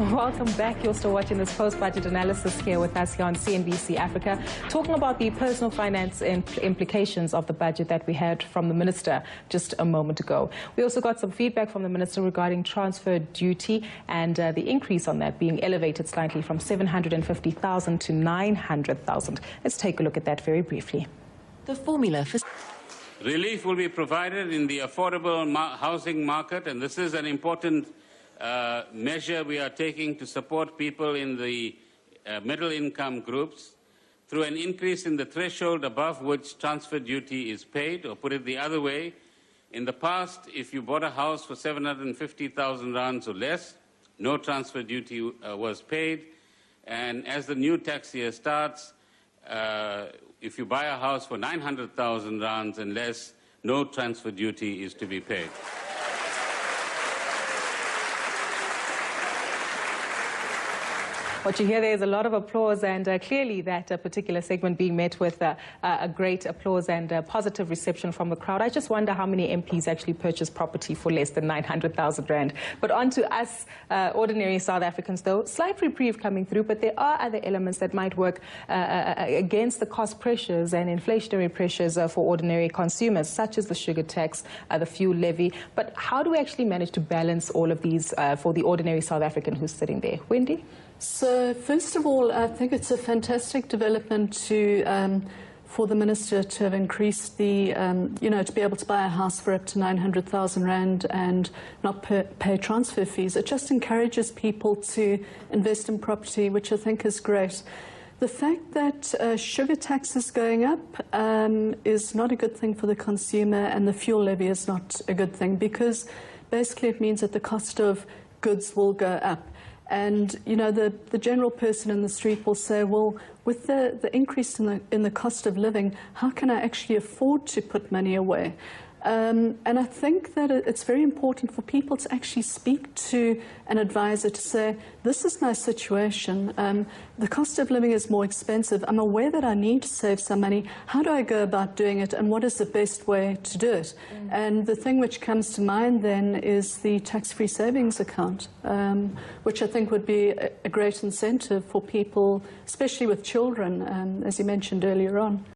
Welcome back. You're still watching this post-budget analysis here with us here on CNBC Africa, talking about the personal finance implications of the budget that we heard from the Minister just a moment ago. We also got some feedback from the Minister regarding transfer duty and the increase on that being elevated slightly from 750,000 to 900,000. Let's take a look at that very briefly. The formula for relief will be provided in the affordable housing market, and this is an important measure we are taking to support people in the middle income groups through an increase in the threshold above which transfer duty is paid. Or put it the other way, in the past, if you bought a house for 750,000 rands or less, no transfer duty was paid. And as the new tax year starts, if you buy a house for 900,000 rands and less, no transfer duty is to be paid. What you hear there is a lot of applause, and clearly that particular segment being met with a great applause and positive reception from the crowd. I just wonder how many MPs actually purchase property for less than 900,000 rand. But on to us, ordinary South Africans, though. Slight reprieve coming through, but there are other elements that might work against the cost pressures and inflationary pressures for ordinary consumers, such as the sugar tax, the fuel levy. But how do we actually manage to balance all of these for the ordinary South African who's sitting there? Wendy? So, first of all, I think it's a fantastic development for the Minister to have increased the, to be able to buy a house for up to 900,000 rand and not pay transfer fees. It just encourages people to invest in property, which I think is great. The fact that sugar tax is going up is not a good thing for the consumer, and the fuel levy is not a good thing, because basically it means that the cost of goods will go up. And, the general person in the street will say, well, with the increase in the cost of living, how can I actually afford to put money away? And I think that it's very important for people to actually speak to an advisor to say, this is my situation. The cost of living is more expensive. I'm aware that I need to save some money. How do I go about doing it, and what is the best way to do it? And the thing which comes to mind then is the tax-free savings account, which I think would be a great incentive for people, especially with children, as you mentioned earlier on.